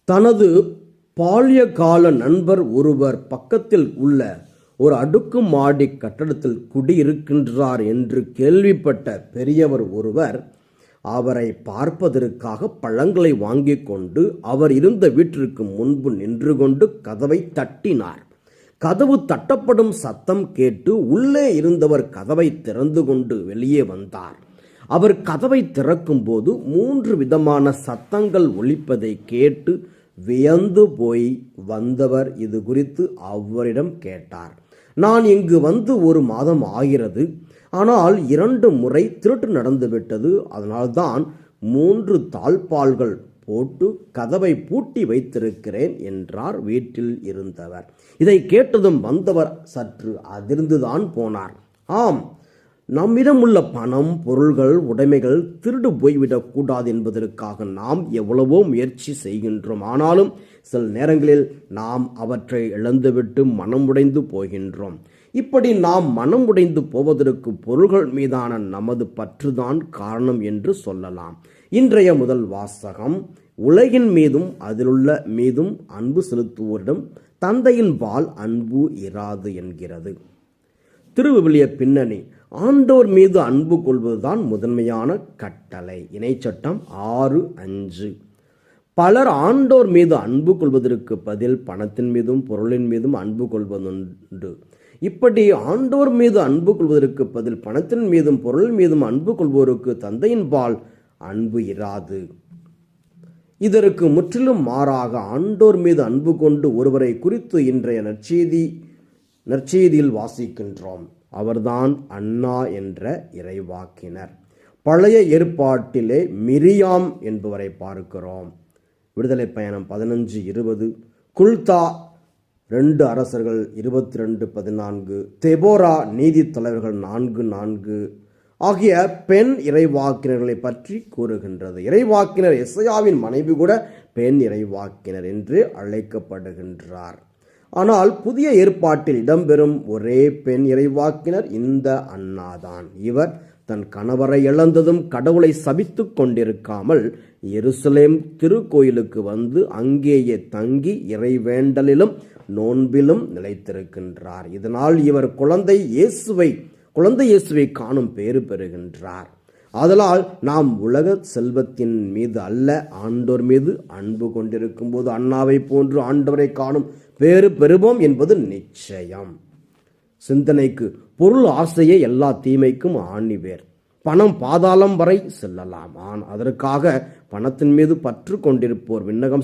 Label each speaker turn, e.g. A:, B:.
A: தனது பால்யகால நண்பர் ஒருவர் பக்கத்தில் உள்ள ஒரு அடுக்குமாடி கட்டடத்தில் குடியிருக்கின்றார் என்று கேள்விப்பட்ட பெரியவர் ஒருவர் அவரை பார்ப்பதற்காக பழங்களை வாங்கி கொண்டு அவர் இருந்த வீட்டிற்கு முன்பு நின்று கொண்டு கதவை தட்டினார். கதவு தட்டப்படும் சத்தம் கேட்டு உள்ளே இருந்தவர் கதவை திறந்து கொண்டு வெளியே வந்தார். அவர் கதவை திறக்கும் போது 3 விதமான சத்தங்கள் ஒலிப்பதை கேட்டு வியந்து போய் வந்தவர் இது குறித்து அவரிடம் கேட்டார். நான் இங்கு வந்து 1 மாதம் ஆகிறது. ஆனால் 2 முறை திருட்டு நடந்துவிட்டது. அதனால்தான் 3 தாழ்பால்கள் போட்டு கதவை பூட்டி வைத்திருக்கிறேன் என்றார் வீட்டில் இருந்தவர். இதை கேட்டதும் வந்தவர் சற்று அதிர்ந்துதான் போனார். ஆம், நம்மிடம் உள்ள பணம், பொருள்கள், உடைமைகள் திருடு போய்விடக் கூடாது என்பதற்காக நாம் எவ்வளவோ முயற்சி செய்கின்றோம். ஆனாலும் சில நேரங்களில் நாம் அவற்றை இழந்துவிட்டு மனமுடைந்து போகின்றோம். இப்படி நாம் மனமுடைந்து போவதற்கு பொருள்கள் மீதான நமது பற்றுதான் காரணம் என்று சொல்லலாம். இன்றைய முதல் வாசகம், உலகின் மீதும் அதிலுள்ள மீதும் அன்பு செலுத்துவோரிடம் தந்தையின் பால் அன்பு இராது என்கிறது. திருவிவிலிய பின்னணி: ஆண்டோர் மீது அன்பு கொள்வதுதான் முதன்மையான கட்டளை. இணைச்சட்டம் 6:5. பலர் ஆண்டோர் மீது அன்பு கொள்வதற்கு பதில் பணத்தின் மீதும் பொருளின் மீதும் அன்பு கொள்வதுண்டு. இப்படி ஆண்டோர் மீது அன்பு கொள்வதற்கு பதில் பணத்தின் மீதும் பொருள் மீதும் அன்பு கொள்வோருக்கு தந்தையின் பால் அன்பு இராது. இதற்கு முற்றிலும் மாறாக ஆண்டோர் மீது அன்பு கொண்டு ஒருவரை குறித்து இன்றைய நற்செய்தியில் வாசிக்கின்றோம். அவர்தான் அன்னா என்ற இறைவாக்கினர். பழைய ஏற்பாட்டிலே மிரியாம் என்பவரை பார்க்கிறோம். விடுதலை பயணம் 15:20, குல்தா 2 அரசர்கள் 22:14, தெபோரா நீதி தலைவர்கள் 4:4 ஆகிய பெண் இறைவாக்கினர்களை பற்றி கூறுகின்றது. இறைவாக்கினர் எசையாவின் மனைவி கூட பெண் இறைவாக்கினர் என்று அழைக்கப்படுகின்றார். ஆனால் புதிய ஏற்பாட்டில் இடம்பெறும் ஒரே பெண் இறைவாக்கினர் இந்த அன்னாதான். இவர் தன் கணவரை இழந்ததும் கடவுளை சபித்து கொண்டிருக்காமல் எருசலேம் திருக்கோயிலுக்கு வந்து அங்கேயே தங்கி இறைவேண்டலிலும் நோன்பிலும் நிலைத்திருக்கின்றார். இதனால் இவர் குழந்தை இயேசுவை காணும் பேறு பெறுகின்றார். ஆதலால் நாம் உலக செல்வத்தின் மீது அல்ல, ஆண்டோர் மீது அன்பு கொண்டிருக்கும் போது அன்னாவை போன்று ஆண்டவரை காணும் பேறு பெறுவோம் என்பது நிச்சயம். சிந்தனைக்கு: பொருள் ஆசையே எல்லா தீமைக்கும் ஆணிவேர். பணம் பாதாளம் வரை செல்லலாம். அதற்காக பணத்தின் மீது பற்று கொண்டிருப்போர் விண்ணகம்